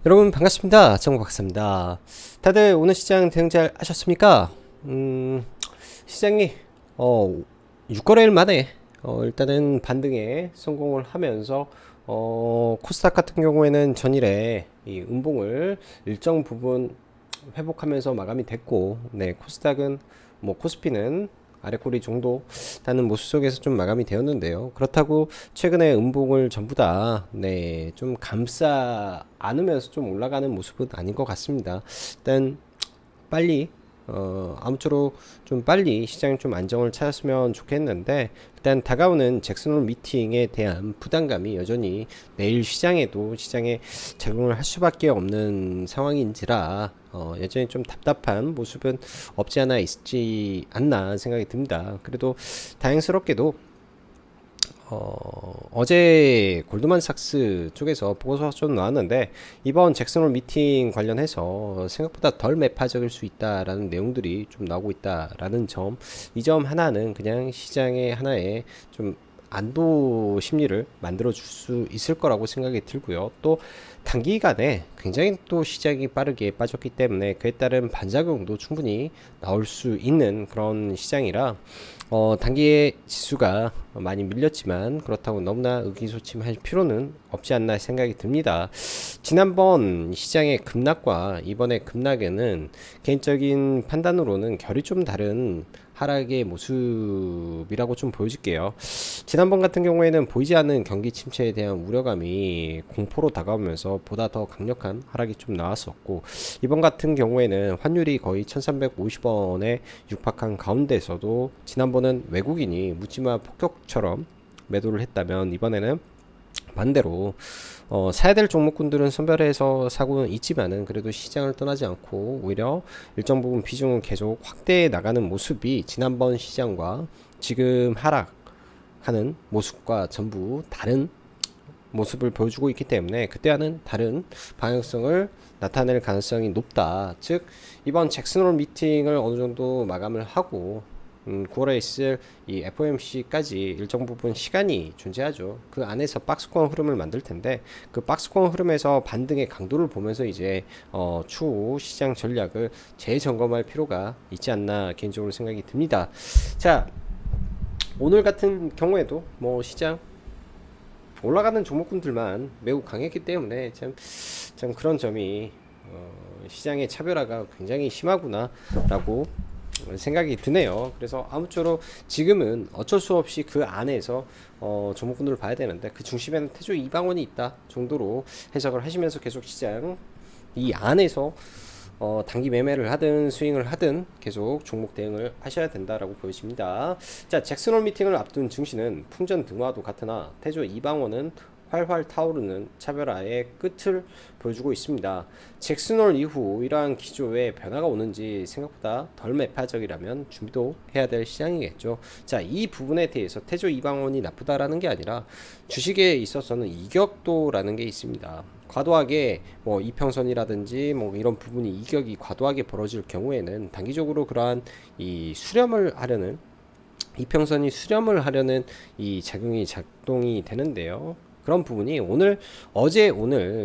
여러분 반갑습니다. 정박사입니다. 다들 오늘 시장 대응 잘 하셨습니까? 시장이 6거래일 만에 일단은 반등에 성공을 하면서 코스닥 같은 경우에는 전일에 이 음봉을 일정 부분 회복하면서 마감이 됐고, 네, 코스닥은 코스피는 아래꼬리 정도 다는 모습 속에서 좀 마감이 되었는데요. 그렇다고 최근에 음봉을 전부 다, 네, 좀 감싸 안으면서 좀 올라가는 모습은 아닌 것 같습니다. 일단 빨리 아무쪼록 좀 빨리 시장이 좀 안정을 찾았으면 좋겠는데, 일단 다가오는 잭슨홀 미팅에 대한 부담감이 여전히 내일 시장에 작용을 할 수밖에 없는 상황인지라 여전히 좀 답답한 모습은 없지 않아 있지 않나 생각이 듭니다. 그래도 다행스럽게도 어제 골드만삭스 쪽에서 보고서가 좀 나왔는데, 이번 잭슨홀 미팅 관련해서 생각보다 덜 매파적일 수 있다라는 내용들이 좀 나오고 있다라는 점, 이 점 하나는 그냥 시장의 하나의 좀 안도 심리를 만들어 줄 수 있을 거라고 생각이 들고요. 또 단기간에 굉장히 또 시장이 빠르게 빠졌기 때문에 그에 따른 반작용도 충분히 나올 수 있는 그런 시장이라, 단기의 지수가 많이 밀렸지만 그렇다고 너무나 의기소침할 필요는 없지 않나 생각이 듭니다. 지난번 시장의 급락과 이번의 급락에는 개인적인 판단으로는 결이 좀 다른 하락의 모습이라고 좀 보여질게요. 지난번 같은 경우에는 보이지 않는 경기 침체에 대한 우려감이 공포로 다가오면서 보다 더 강력한 하락이 좀 나왔었고, 이번 같은 경우에는 환율이 거의 1350원에 육박한 가운데서도 지난번은 외국인이 묻지마 폭격처럼 매도를 했다면, 이번에는 반대로 사야 될 종목군들은 선별해서 사고는 있지만은 그래도 시장을 떠나지 않고 오히려 일정 부분 비중을 계속 확대해 나가는 모습이 지난번 시장과 지금 하락하는 모습과 전부 다른 모습을 보여주고 있기 때문에 그때와는 다른 방향성을 나타낼 가능성이 높다. 즉, 이번 잭슨홀 미팅을 어느 정도 마감을 하고 9월에 있을 이 FOMC까지 일정 부분 시간이 존재하죠. 그 안에서 박스권 흐름을 만들 텐데, 그 박스권 흐름에서 반등의 강도를 보면서 이제 추후 시장 전략을 재점검할 필요가 있지 않나 개인적으로 생각이 듭니다. 자, 오늘 같은 경우에도 시장 올라가는 종목군들만 매우 강했기 때문에 참 그런 점이 시장의 차별화가 굉장히 심하구나라고 생각이 드네요. 그래서 아무쪼록 지금은 어쩔 수 없이 그 안에서 종목군들을 봐야 되는데, 그 중심에는 태조 이방원이 있다 정도로 해석을 하시면서 계속 시장 이 안에서 단기 매매를 하든 스윙을 하든 계속 종목 대응을 하셔야 된다라고 보여집니다. 자, 잭슨홀 미팅을 앞둔 증시는 풍전 등화도 같으나 태조 이방원은 활활 타오르는 차별화의 끝을 보여주고 있습니다. 잭슨홀 이후 이러한 기조에 변화가 오는지 생각보다 덜 매파적이라면 준비도 해야 될 시장이겠죠. 자, 이 부분에 대해서 태조 이방원이 나쁘다라는 게 아니라 주식에 있어서는 이격도라는 게 있습니다. 과도하게 이평선이라든지 이런 부분이 이격이 과도하게 벌어질 경우에는 단기적으로 그러한 이 수렴을 하려는 이평선이 수렴을 하려는 이 작동이 되는데요. 그런 부분이 오늘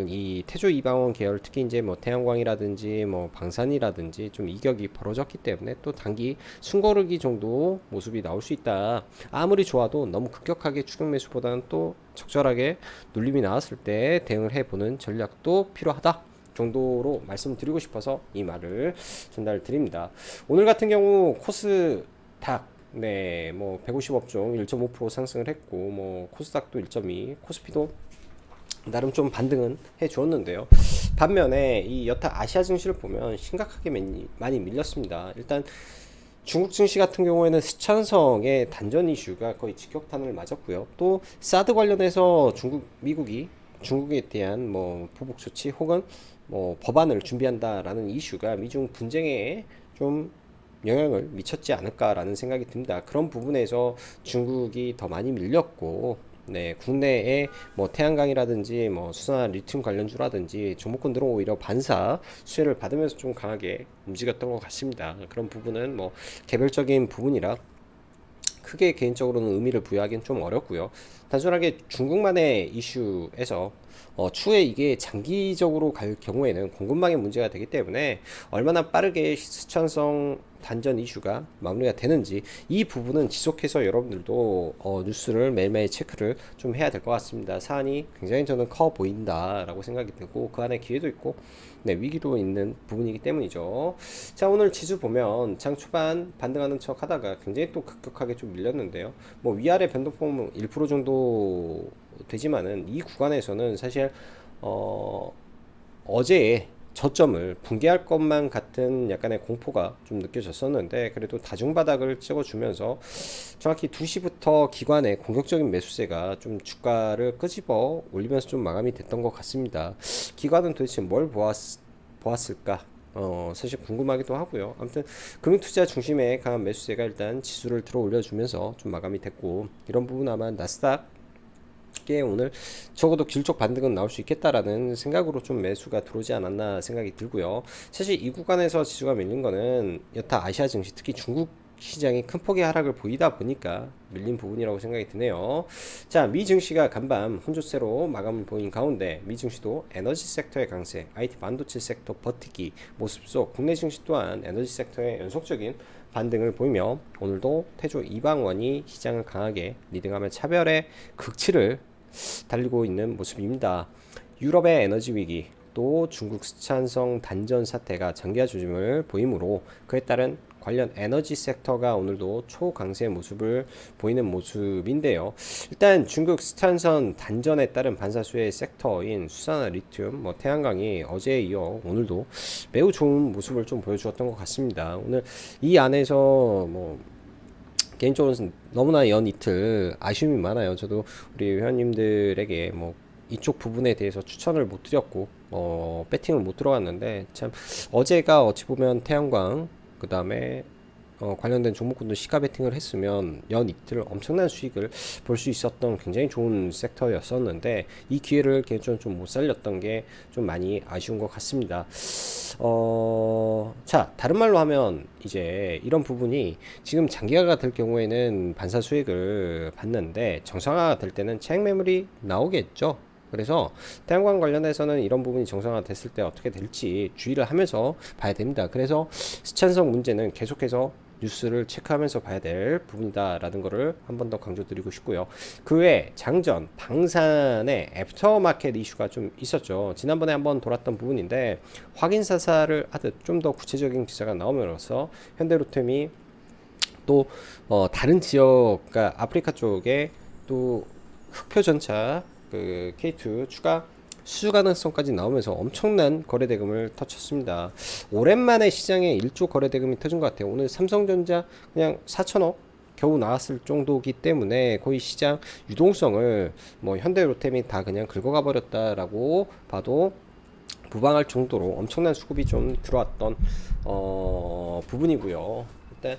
이 태조 이방원 계열, 특히 이제 태양광이라든지 방산이라든지 좀 이격이 벌어졌기 때문에 또 단기 숨고르기 정도 모습이 나올 수 있다. 아무리 좋아도 너무 급격하게 추격 매수보다는 또 적절하게 눌림이 나왔을 때 대응을 해보는 전략도 필요하다 정도로 말씀드리고 싶어서 이 말을 전달드립니다. 오늘 같은 경우 코스닥, 네, 150업종 1.5% 상승을 했고, 코스닥도 1.2, 코스피도 나름 좀 반등은 해 주었는데요. 반면에 이 여타 아시아 증시를 보면 심각하게 많이 밀렸습니다. 일단 중국 증시 같은 경우에는 스촨성의 단전 이슈가 거의 직격탄을 맞았고요. 또 사드 관련해서 미국이 중국에 대한 보복 조치 혹은 법안을 준비한다라는 이슈가 미중 분쟁에 좀 영향을 미쳤지 않을까라는 생각이 듭니다. 그런 부분에서 중국이 더 많이 밀렸고, 네, 국내에 태양광이라든지 수산화 리튬 관련주라든지 종목군들은 오히려 반사 수혜를 받으면서 좀 강하게 움직였던 것 같습니다. 그런 부분은 개별적인 부분이라 크게 개인적으로는 의미를 부여하기는 좀 어렵고요. 단순하게 중국만의 이슈에서 추후에 이게 장기적으로 갈 경우에는 공급망의 문제가 되기 때문에 얼마나 빠르게 스촨성 단전 이슈가 마무리가 되는지 이 부분은 지속해서 여러분들도 뉴스를 매일매일 체크를 좀 해야 될 것 같습니다. 사안이 굉장히 저는 커 보인다라고 생각이 들고 그 안에 기회도 있고 위기도 있는 부분이기 때문이죠. 자, 오늘 지수 보면 장 초반 반등하는 척 하다가 굉장히 또 급격하게 좀 밀렸는데요. 뭐 위아래 변동폭 1% 정도 되지만은 이 구간에서는 사실 어제의 저점을 붕괴할 것만 같은 약간의 공포가 좀 느껴졌었는데 그래도 다중바닥을 찍어주면서 정확히 2시부터 기관의 공격적인 매수세가 좀 주가를 끄집어 올리면서 좀 마감이 됐던 것 같습니다. 기관은 도대체 뭘 보았을까? 사실 궁금하기도 하고요. 아무튼 금융투자 중심의 강한 매수세가 일단 지수를 들어 올려주면서 좀 마감이 됐고 이런 부분 아마 나스닥 게 오늘 적어도 길쭉 반등은 나올 수 있겠다라는 생각으로 좀 매수가 들어오지 않았나 생각이 들고요. 사실 이 구간에서 지수가 밀린 거는 여타 아시아 증시 특히 중국 시장이 큰 폭의 하락을 보이다 보니까 밀린 부분이라고 생각이 드네요. 자, 미 증시가 간밤 혼조세로 마감을 보인 가운데 미 증시도 에너지 섹터의 강세, IT 반도체 섹터 버티기 모습 속 국내 증시 또한 에너지 섹터의 연속적인 반등을 보이며 오늘도 태조 이방원이 시장을 강하게 리딩하며 차별의 극치를 달리고 있는 모습입니다. 유럽의 에너지 위기 또 중국 스촨성 단전 사태가 장기화 조짐을 보이므로 그에 따른 관련 에너지 섹터가 오늘도 초강세 모습을 보이는 모습인데요. 일단 중국 스촨성 단전에 따른 반사수의 섹터인 수산화 리튬, 태양광이 어제에 이어 오늘도 매우 좋은 모습을 좀 보여주었던 것 같습니다. 오늘 이 안에서 개인적으로 너무나 연 이틀 아쉬움이 많아요. 저도 우리 회원님들에게 이쪽 부분에 대해서 추천을 못 드렸고 배팅을 못 들어갔는데 참 어제가 어찌 보면 태양광 그 다음에 관련된 종목군도 시가 베팅을 했으면 연 이틀 엄청난 수익을 볼 수 있었던 굉장히 좋은 섹터였었는데 이 기회를 개인적으로 좀 못 살렸던 게 좀 많이 아쉬운 것 같습니다. 자, 다른 말로 하면 이제 이런 부분이 지금 장기화가 될 경우에는 반사 수익을 받는데 정상화가 될 때는 차익 매물이 나오겠죠. 그래서 태양광 관련해서는 이런 부분이 정상화 됐을 때 어떻게 될지 주의를 하면서 봐야 됩니다. 그래서 스촨성 문제는 계속해서 뉴스를 체크하면서 봐야 될 부분이다라는 것을 한 번 더 강조드리고 싶고요. 그 외에 장전, 방산의 애프터마켓 이슈가 좀 있었죠. 지난번에 한번 돌았던 부분인데 확인 사살을 하듯 좀 더 구체적인 기사가 나오면서 현대로템이 또 다른 지역, 그러니까 아프리카 쪽에 또 흑표 전차 그 K2 추가 수주 가능성까지 나오면서 엄청난 거래 대금을 터쳤습니다. 오랜만에 시장에 1조 거래 대금이 터진 것 같아요. 오늘 삼성전자 그냥 4천억 겨우 나왔을 정도기 때문에 거의 시장 유동성을 현대로템이 다 그냥 긁어가 버렸다라고 봐도 무방할 정도로 엄청난 수급이 좀 들어왔던 부분이고요. 일단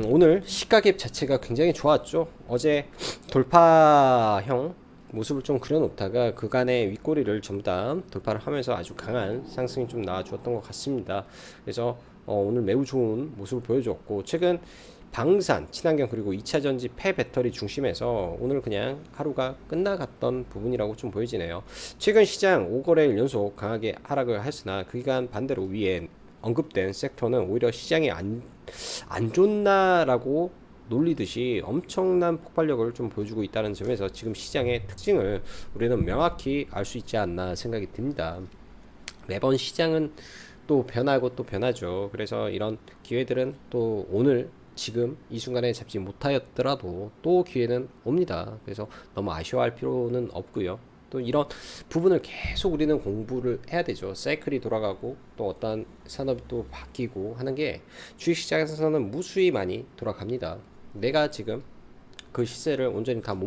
오늘 시가갭 자체가 굉장히 좋았죠. 어제 돌파형 모습을 좀 그려놓다가 그간의 윗꼬리를 전부 다 돌파를 하면서 아주 강한 상승이 좀 나와주었던 것 같습니다. 그래서 오늘 매우 좋은 모습을 보여줬고 최근 방산, 친환경 그리고 2차전지 폐배터리 중심에서 오늘 그냥 하루가 끝나갔던 부분이라고 좀 보여지네요. 최근 시장 5거래일 연속 강하게 하락을 했으나 그 기간 반대로 위에 언급된 섹터는 오히려 시장이 안 좋나라고 놀리듯이 엄청난 폭발력을 좀 보여주고 있다는 점에서 지금 시장의 특징을 우리는 명확히 알 수 있지 않나 생각이 듭니다. 매번 시장은 또 변하고 또 변하죠. 그래서 이런 기회들은 또 오늘 지금 이 순간에 잡지 못하였더라도 또 기회는 옵니다. 그래서 너무 아쉬워할 필요는 없고요. 또 이런 부분을 계속 우리는 공부를 해야 되죠. 사이클이 돌아가고 또 어떤 산업이 또 바뀌고 하는 게 주식시장에서는 무수히 많이 돌아갑니다. 내가 지금 그 시세를 온전히 다 못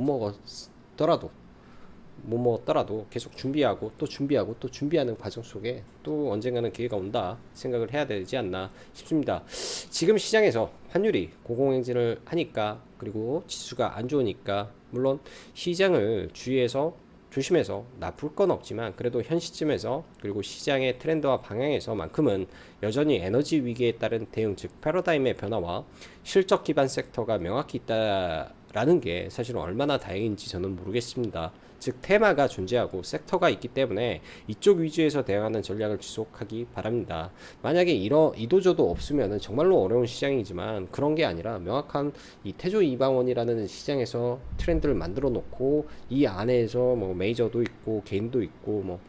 먹었더라도 계속 준비하고 또 준비하고 또 준비하는 과정 속에 또 언젠가는 기회가 온다 생각을 해야 되지 않나 싶습니다. 지금 시장에서 환율이 고공행진을 하니까 그리고 지수가 안 좋으니까 물론 시장을 주의해서 조심해서 나쁠 건 없지만 그래도 현 시점에서 그리고 시장의 트렌드와 방향에서만큼은 여전히 에너지 위기에 따른 대응 즉 패러다임의 변화와 실적 기반 섹터가 명확히 있다 라는 게 사실은 얼마나 다행인지 저는 모르겠습니다. 즉 테마가 존재하고 섹터가 있기 때문에 이쪽 위주에서 대응하는 전략을 지속하기 바랍니다. 만약에 이도저도 없으면 정말로 어려운 시장이지만 그런 게 아니라 명확한 이 태조 이방원이라는 시장에서 트렌드를 만들어 놓고 이 안에서 뭐 메이저도 있고 개인도 있고 뭐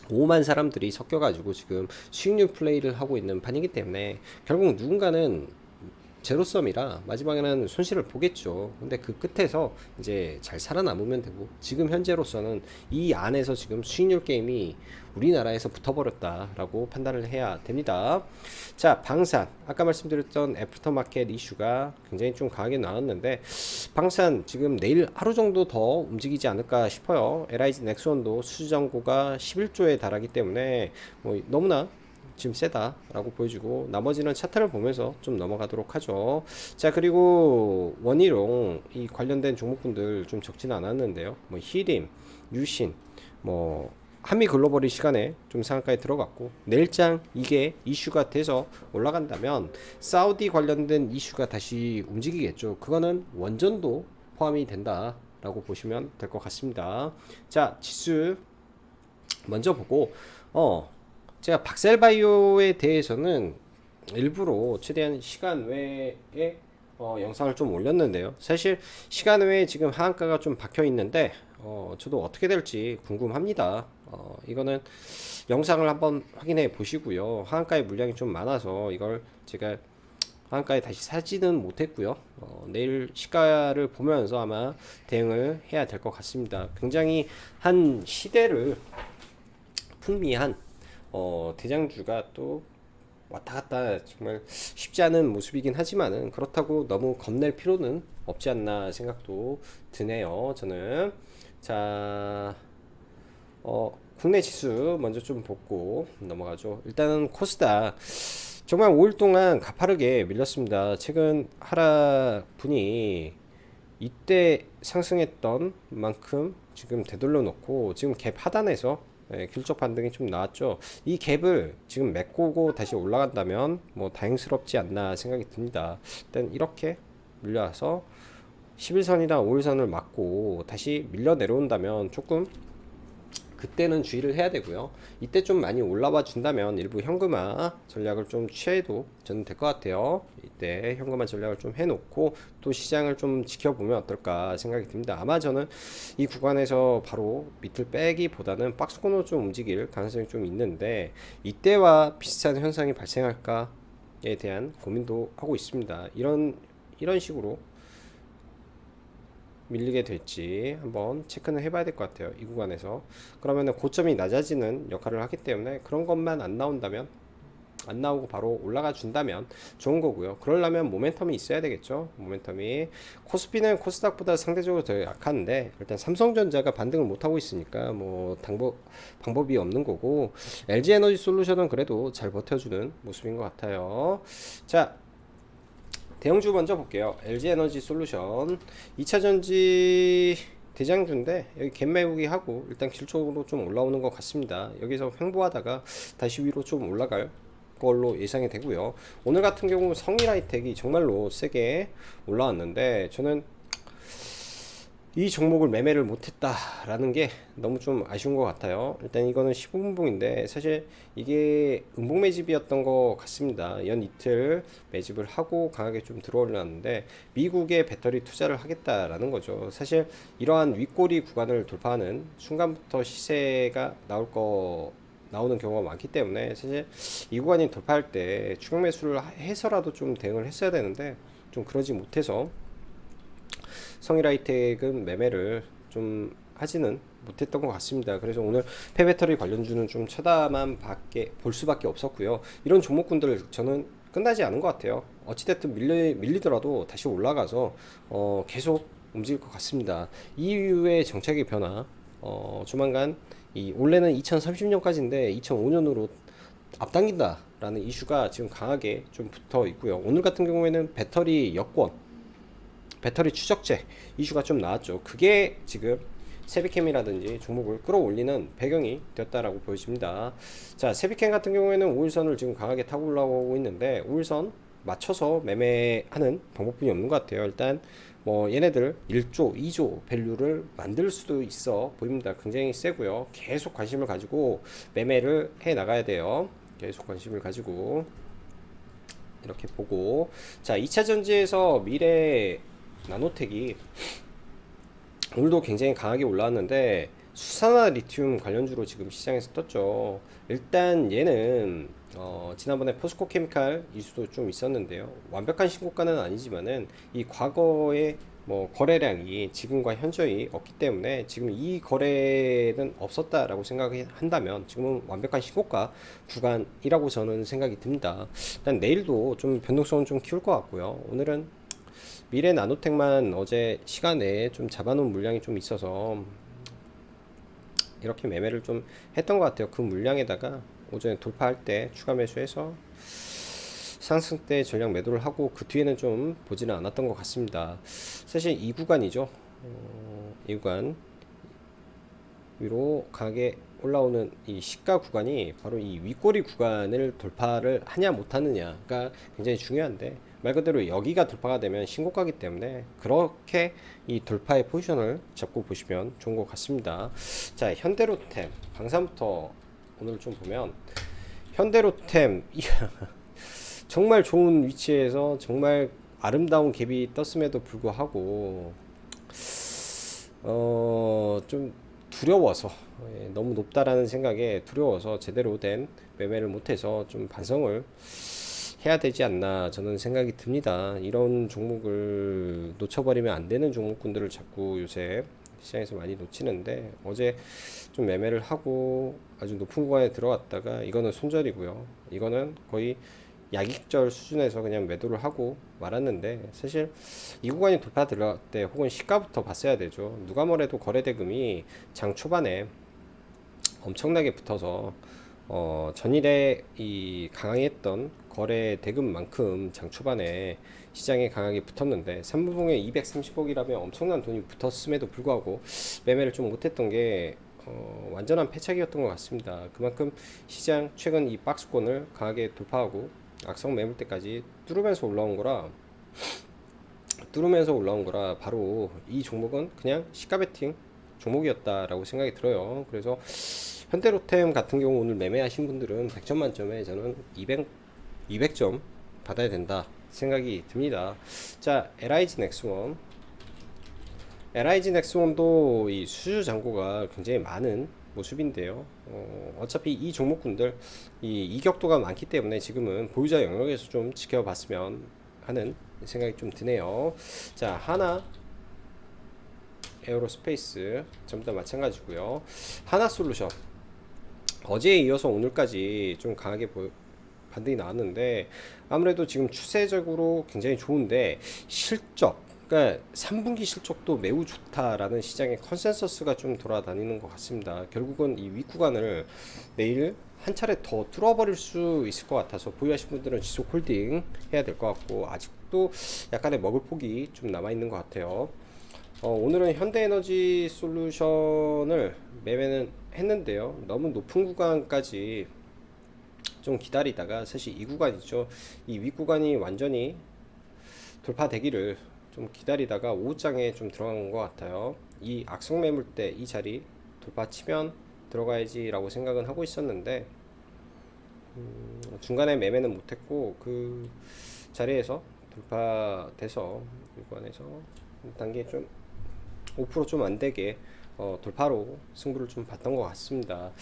5만 사람들이 섞여가지고 지금 수익률 플레이를 하고 있는 판이기 때문에 결국 누군가는 제로섬이라 마지막에는 손실을 보겠죠. 근데 그 끝에서 이제 잘 살아남으면 되고 지금 현재로서는 이 안에서 지금 수익률 게임이 우리나라에서 붙어버렸다라고 판단을 해야 됩니다. 자, 방산 아까 말씀드렸던 애프터마켓 이슈가 굉장히 좀 강하게 나왔는데 방산 지금 내일 하루 정도 더 움직이지 않을까 싶어요. LIG 넥스원도 수주잔고가 11조에 달하기 때문에 뭐 너무나 지금 세다라고 보여주고 나머지는 차트를 보면서 좀 넘어가도록 하죠. 자, 그리고 원희룡 이 관련된 종목군들 좀 적지는 않았는데요. 뭐 히림, 유신, 뭐 한미글로벌이 시간에 좀 상한가에 들어갔고 내일장 이게 이슈가 돼서 올라간다면 사우디 관련된 이슈가 다시 움직이겠죠. 그거는 원전도 포함이 된다라고 보시면 될 것 같습니다. 자, 지수 먼저 보고 제가 박셀바이오에 대해서는 일부러 최대한 시간 외에 영상을 좀 올렸는데요. 사실 시간 외에 지금 하한가가 좀 박혀 있는데 저도 어떻게 될지 궁금합니다. 이거는 영상을 한번 확인해 보시고요. 하한가의 물량이 좀 많아서 이걸 제가 하한가에 다시 사지는 못했고요. 내일 시가를 보면서 아마 대응을 해야 될 것 같습니다. 굉장히 한 시대를 풍미한 대장주가 또 왔다 갔다 정말 쉽지 않은 모습이긴 하지만은 그렇다고 너무 겁낼 필요는 없지 않나 생각도 드네요. 저는 자, 국내 지수 먼저 좀 보고 넘어가죠. 일단은 코스닥 정말 5일 동안 가파르게 밀렸습니다. 최근 하락분이 이때 상승했던 만큼 지금 되돌려 놓고 지금 갭 하단에서 길적 반등이 좀 나왔죠. 이 갭을 지금 메꾸고 다시 올라간다면 뭐 다행스럽지 않나 생각이 듭니다. 일단 이렇게 밀려와서 11선이나 5일선을 맞고 다시 밀려 내려온다면 조금 그때는 주의를 해야 되고요. 이때 좀 많이 올라와 준다면 일부 현금화 전략을 좀 취해도 저는 될 것 같아요. 이때 현금화 전략을 좀 해놓고 또 시장을 좀 지켜보면 어떨까 생각이 듭니다. 아마 저는 이 구간에서 바로 밑을 빼기보다는 박스권으로 좀 움직일 가능성이 좀 있는데 이때와 비슷한 현상이 발생할까에 대한 고민도 하고 있습니다. 이런 식으로 밀리게 될지 한번 체크는 해봐야 될 것 같아요. 이 구간에서 그러면은 고점이 낮아지는 역할을 하기 때문에 그런 것만 안 나온다면 안 나오고 바로 올라가 준다면 좋은 거고요. 그러려면 모멘텀이 있어야 되겠죠. 모멘텀이 코스피는 코스닥보다 상대적으로 더 약한데 일단 삼성전자가 반등을 못 하고 있으니까 뭐 방법이 없는 거고 LG에너지솔루션은 그래도 잘 버텨주는 모습인 것 같아요. 자, 대형주 먼저 볼게요. LG에너지솔루션 2차전지 대장주인데 여기 갭 메우기 하고 일단 길쪽으로 좀 올라오는 것 같습니다. 여기서 횡보하다가 다시 위로 좀 올라갈 걸로 예상이 되고요. 오늘 같은 경우 성일하이텍이 정말로 세게 올라왔는데 저는 이 종목을 매매를 못했다라는 게 너무 좀 아쉬운 것 같아요. 일단 이거는 15분봉인데 사실 이게 음봉 매집이었던 것 같습니다. 연 이틀 매집을 하고 강하게 좀 들어올랐는데 미국에 배터리 투자를 하겠다라는 거죠. 사실 이러한 윗꼬리 구간을 돌파하는 순간부터 시세가 나오는 경우가 많기 때문에 사실 이 구간이 돌파할 때 추격 매수를 해서라도 좀 대응을 했어야 되는데 좀 그러지 못해서 성일하이텍은 매매를 좀 하지는 못했던 것 같습니다. 그래서 오늘 폐배터리 관련주는 좀 쳐다만 볼 수밖에 없었고요. 이런 종목군들 저는 끝나지 않은 것 같아요. 어찌됐든 밀리더라도 다시 올라가서 계속 움직일 것 같습니다. 이후의 정책의 변화 조만간 원래는 2030년까지인데 2005년으로 앞당긴다 라는 이슈가 지금 강하게 좀 붙어 있고요. 오늘 같은 경우에는 배터리 여권 배터리 추적제 이슈가 좀 나왔죠. 그게 지금 세비캠이라든지 종목을 끌어올리는 배경이 되었다라고 보여집니다. 자, 세비캠 같은 경우에는 5일선을 지금 강하게 타고 올라오고 있는데 5일선 맞춰서 매매하는 방법뿐이 없는 것 같아요. 일단 뭐 얘네들 1조, 2조 밸류를 만들 수도 있어 보입니다. 굉장히 세고요. 계속 관심을 가지고 매매를 해 나가야 돼요. 계속 관심을 가지고 이렇게 보고, 자 2차 전지에서 미래 나노텍이 오늘도 굉장히 강하게 올라왔는데 수산화 리튬 관련주로 지금 시장에서 떴죠. 일단 얘는 지난번에 포스코 케미칼 이슈도 좀 있었는데요. 완벽한 신고가는 아니지만은 이 과거의 뭐 거래량이 지금과 현저히 없기 때문에 지금 이 거래는 없었다라고 생각한다면 지금은 완벽한 신고가 구간이라고 저는 생각이 듭니다. 일단 내일도 좀 변동성은 좀 키울 것 같고요. 오늘은 미래 나노텍만 어제 시간에 좀 잡아놓은 물량이 좀 있어서 이렇게 매매를 좀 했던 것 같아요. 그 물량에다가 오전에 돌파할 때 추가 매수해서 상승 때 전량 매도를 하고 그 뒤에는 좀 보지는 않았던 것 같습니다. 사실 이 구간이죠. 이 구간 위로 강하게 올라오는 이 시가 구간이 바로 이 윗꼬리 구간을 돌파를 하냐 못하느냐가 굉장히 중요한데, 말 그대로 여기가 돌파가 되면 신고가기 때문에 그렇게 이 돌파의 포지션을 잡고 보시면 좋은 것 같습니다. 자 현대로템 방산부터 오늘 좀 보면, 현대로템 정말 좋은 위치에서 정말 아름다운 갭이 떴음에도 불구하고 좀 두려워서, 너무 높다라는 생각에 두려워서 제대로 된 매매를 못해서 좀 반성을 해야 되지 않나 저는 생각이 듭니다. 이런 종목을 놓쳐버리면 안 되는 종목군들을 자꾸 요새 시장에서 많이 놓치는데, 어제 좀 매매를 하고 아주 높은 구간에 들어왔다가 이거는 손절이고요. 이거는 거의 약익절 수준에서 그냥 매도를 하고 말았는데, 사실 이 구간이 돌파 들어갈 때 혹은 시가부터 봤어야 되죠. 누가 뭐래도 거래대금이 장 초반에 엄청나게 붙어서 전일에 이 강했던 거래 대금만큼 장 초반에 시장에 강하게 붙었는데 3분봉에 230억이라면 엄청난 돈이 붙었음에도 불구하고 매매를 좀 못했던 게 완전한 패착이었던 것 같습니다. 그만큼 시장 최근 이 박스권을 강하게 돌파하고 악성 매물대까지 뚫으면서 올라온 거라 바로 이 종목은 그냥 시가 베팅 종목이었다라고 생각이 들어요. 그래서 현대로템 같은 경우 오늘 매매하신 분들은 100점 만점에 저는 200점 받아야 된다 생각이 듭니다. 자 LIG 넥스원도 이 수주 잔고가 굉장히 많은 모습인데요. 어차피 이 종목군들 이 이격도가 많기 때문에 지금은 보유자 영역에서 좀 지켜봤으면 하는 생각이 좀 드네요. 자 하나 에어로스페이스 전부 다 마찬가지고요. 하나솔루션 어제에 이어서 오늘까지 좀 강하게 반등이 나왔는데, 아무래도 지금 추세적으로 굉장히 좋은데 실적, 그러니까 3분기 실적도 매우 좋다라는 시장의 컨센서스가 좀 돌아다니는 것 같습니다. 결국은 이 윗구간을 내일 한 차례 더 뚫어버릴 수 있을 것 같아서 보유하신 분들은 지속 홀딩 해야 될 것 같고, 아직도 약간의 먹을 폭이 좀 남아 있는 것 같아요. 오늘은 현대에너지 솔루션을 매매는 했는데요. 너무 높은 구간까지 좀 기다리다가 사실 이 구간이죠. 이 윗구간이 완전히 돌파되기를 좀 기다리다가 오후장에 좀 들어간 것 같아요. 이 악성 매물대 이 자리 돌파 치면 들어가야지 라고 생각은 하고 있었는데 중간에 매매는 못했고 그 자리에서 돌파돼서 이 구간에서 단계 좀 5% 좀 안되게 돌파로 승부를 좀 봤던 것 같습니다.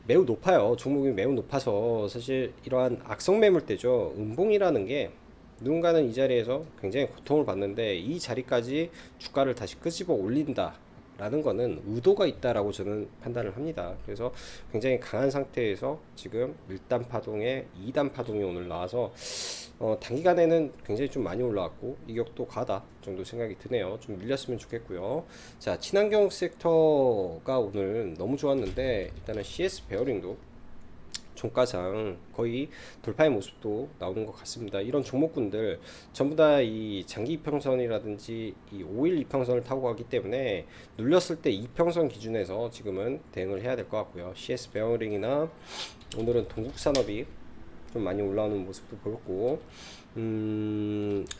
매우 높아요. 종목이 매우 높아서 사실 이러한 악성 매물대죠. 음봉이라는 게 누군가는 이 자리에서 굉장히 고통을 받는데 이 자리까지 주가를 다시 끄집어 올린다 라는 거는 의도가 있다라고 저는 판단을 합니다. 그래서 굉장히 강한 상태에서 지금 1단 파동에 2단 파동이 오늘 나와서 단기간에는 굉장히 좀 많이 올라왔고 이격도 가다 정도 생각이 드네요. 좀 밀렸으면 좋겠고요. 자 친환경 섹터가 오늘 너무 좋았는데 일단은 CS 베어링도 종가상 거의 돌파의 모습도 나오는 것 같습니다. 이런 종목군들 전부 다 이 장기 이평선이라든지 이 5일 이평선을 타고 가기 때문에 눌렸을 때 이평선 기준에서 지금은 대응을 해야 될 것 같고요. CS 베어링이나 오늘은 동국산업이 좀 많이 올라오는 모습도 보였고,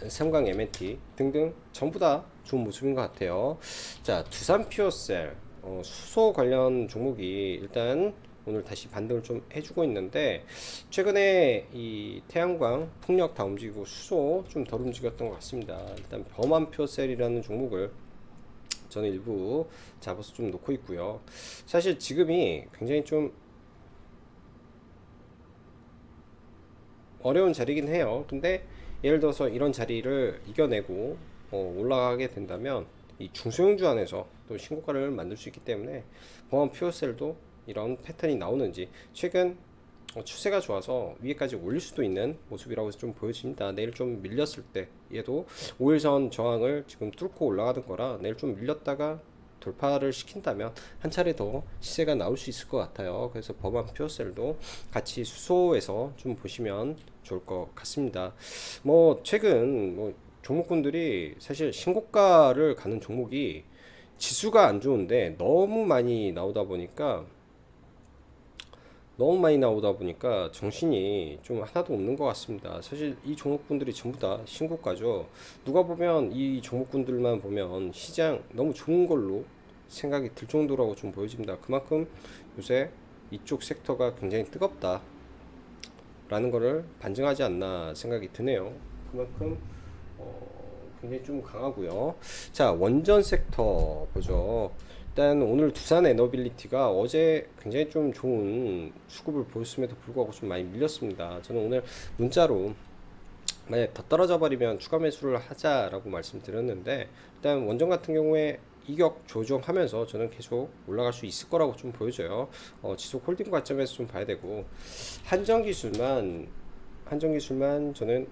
삼강 MNT 등등 전부 다 좋은 모습인 것 같아요. 자, 두산 퓨어셀 수소 관련 종목이 일단 오늘 다시 반등을 좀 해주고 있는데, 최근에 이 태양광 풍력 다 움직이고 수소 좀 덜 움직였던 것 같습니다. 일단 범한 퓨어셀이라는 종목을 저는 일부 잡아서 좀 놓고 있고요. 사실 지금이 굉장히 좀 어려운 자리긴 해요. 근데 예를 들어서 이런 자리를 이겨내고 올라가게 된다면 이 중소형주 안에서 또 신고가를 만들 수 있기 때문에 범한 퓨어셀도 이런 패턴이 나오는지 최근 추세가 좋아서 위에까지 올릴 수도 있는 모습이라고 좀 보여집니다. 내일 좀 밀렸을 때 얘도 5일선 저항을 지금 뚫고 올라가는 거라 내일 좀 밀렸다가 돌파를 시킨다면 한 차례 더 시세가 나올 수 있을 것 같아요. 그래서 범한 퓨어셀도 같이 수소에서 좀 보시면 좋을 것 같습니다. 뭐 최근 뭐 종목군들이 사실 신고가를 가는 종목이 지수가 안 좋은데 너무 많이 나오다 보니까 정신이 좀 하나도 없는 것 같습니다. 사실 이 종목군들이 전부 다 신고가죠. 누가 보면 이 종목군들만 보면 시장 너무 좋은 걸로 생각이 들 정도라고 좀 보여집니다. 그만큼 요새 이쪽 섹터가 굉장히 뜨겁다 라는 거를 반증하지 않나 생각이 드네요. 그만큼 굉장히 좀 강하고요. 자, 원전 섹터 보죠. 일단 오늘 두산 에너빌리티가 어제 굉장히 좀 좋은 수급을 보였음에도 불구하고 좀 많이 밀렸습니다. 저는 오늘 문자로 만약 더 떨어져 버리면 추가 매수를 하자라고 말씀드렸는데, 일단 원전 같은 경우에 이격 조정하면서 저는 계속 올라갈 수 있을 거라고 좀 보여져요. 지속 홀딩 관점에서 좀 봐야 되고, 한정기술만 저는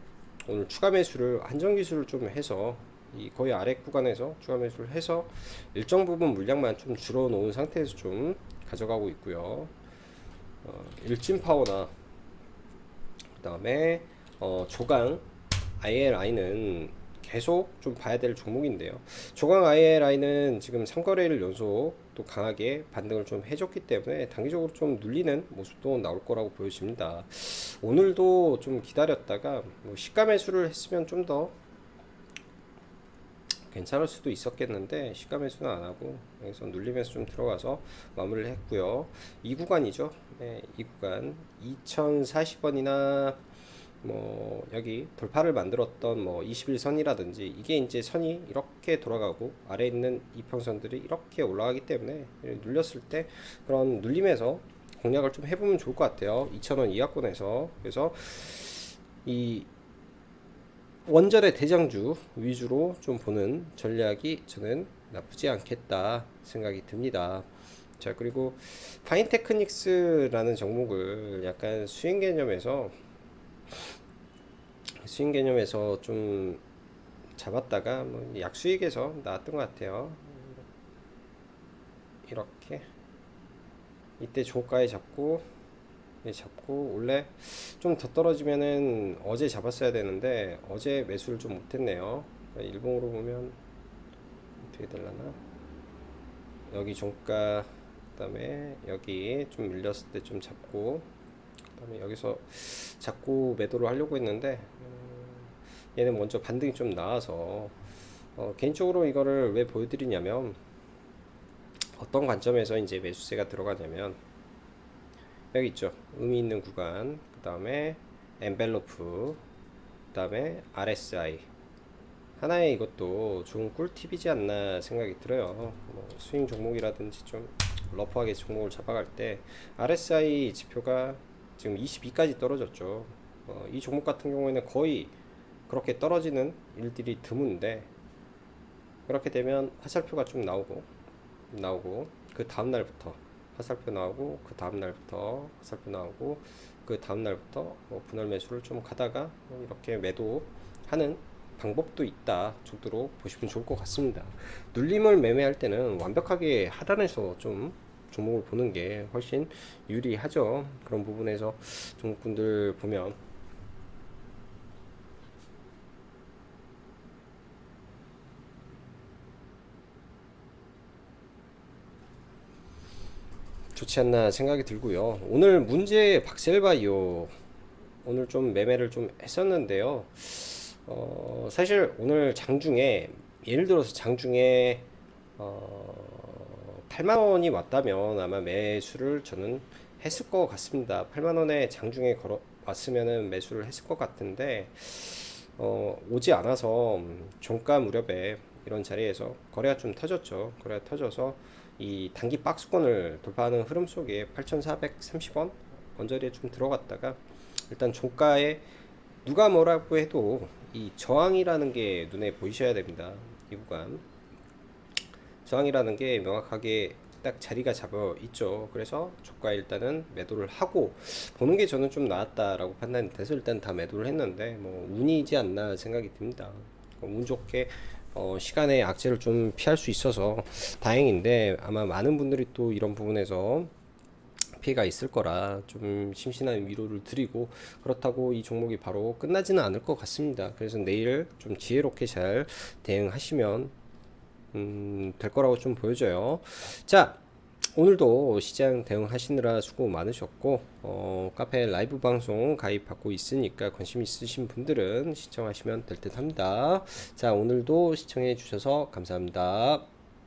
오늘 추가 매수를 한정기술을 좀 해서 이 거의 아래 구간에서 추가 매수를 해서 일정 부분 물량만 좀 줄어 놓은 상태에서 좀 가져가고 있고요. 일진파워나 그다음에 조강 ILI는 계속 좀 봐야 될 종목인데요. 조강 ILI는 지금 3거래일 연속 또 강하게 반등을 좀 해줬기 때문에 단기적으로 좀 눌리는 모습도 나올 거라고 보여집니다. 오늘도 좀 기다렸다가 뭐 시가 매수를 했으면 좀 더 괜찮을 수도 있었겠는데 시가 매수는 안 하고 여기서 눌리면서 좀 들어가서 마무리를 했고요. 이 구간이죠. 네, 이 구간 2040원이나 뭐 여기 돌파를 만들었던 뭐 21선이라든지 이게 이제 선이 이렇게 돌아가고 아래에 있는 이평선들이 이렇게 올라가기 때문에 눌렸을 때 그런 눌림에서 공략을 좀 해보면 좋을 것 같아요. 2000원 이하권에서. 그래서 이 원전의 대장주 위주로 좀 보는 전략이 저는 나쁘지 않겠다 생각이 듭니다. 자, 그리고 파인테크닉스라는 종목을 약간 수익 개념에서 좀 잡았다가 뭐 약수익에서 나왔던 것 같아요. 이렇게 이때 종가에 잡고 원래 좀 더 떨어지면은 어제 잡았어야 되는데 어제 매수를 좀 못했네요. 일봉으로 보면 어떻게 되려나? 여기 종가, 그다음에 여기 좀 밀렸을 때 좀 잡고, 그다음에 여기서 잡고 매도를 하려고 했는데 얘는 먼저 반등이 좀 나와서 개인적으로 이거를 왜 보여드리냐면 어떤 관점에서 이제 매수세가 들어가냐면 여기 있죠. 의미 있는 구간, 그 다음에 엔벨로프, 그 다음에 RSI. 하나의 이것도 좋은 꿀팁이지 않나 생각이 들어요. 뭐 스윙 종목이라든지 좀 러프하게 종목을 잡아갈 때 RSI 지표가 지금 22까지 떨어졌죠. 이 종목 같은 경우에는 거의 그렇게 떨어지는 일들이 드문데, 그렇게 되면 화살표가 좀 나오고 그 다음 날부터 화살표 나오고 그 다음 날부터 화살표 나오고 그 다음 날부터 뭐 분할 매수를 좀 가다가 이렇게 매도하는 방법도 있다 정도로 보시면 좋을 것 같습니다. 눌림을 매매할 때는 완벽하게 하단에서 좀 종목을 보는 게 훨씬 유리하죠. 그런 부분에서 종목분들 보면 좋지 않나 생각이 들고요. 오늘 문제 박셀바이오 오늘 좀 매매를 좀 했었는데요. 사실 오늘 장중에 예를 들어서 장중에 8만 원이 왔다면 아마 매수를 저는 했을 것 같습니다. 8만 원에 장중에 걸어 왔으면은 매수를 했을 것 같은데 오지 않아서 종가 무렵에 이런 자리에서 거래가 좀 터졌죠. 거래가 터져서 이 단기 박스권을 돌파하는 흐름 속에 8,430원 언저리에 좀 들어갔다가 일단 종가에 누가 뭐라고 해도 이 저항이라는 게 눈에 보이셔야 됩니다. 이 구간 저항이라는 게 명확하게 딱 자리가 잡혀 있죠. 그래서 저가 일단은 매도를 하고 보는 게 저는 좀 나았다라고 판단이 돼서 일단 다 매도를 했는데 뭐 운이지 않나 생각이 듭니다. 운 좋게 시간의 악재를 좀 피할 수 있어서 다행인데 아마 많은 분들이 또 이런 부분에서 피해가 있을 거라 좀 심신한 위로를 드리고 그렇다고 이 종목이 바로 끝나지는 않을 것 같습니다. 그래서 내일 좀 지혜롭게 잘 대응하시면 될 거라고 좀 보여져요. 자, 오늘도 시장 대응하시느라 수고 많으셨고 카페 라이브 방송 가입하고 있으니까 관심 있으신 분들은 시청하시면 될 듯 합니다. 자, 오늘도 시청해 주셔서 감사합니다.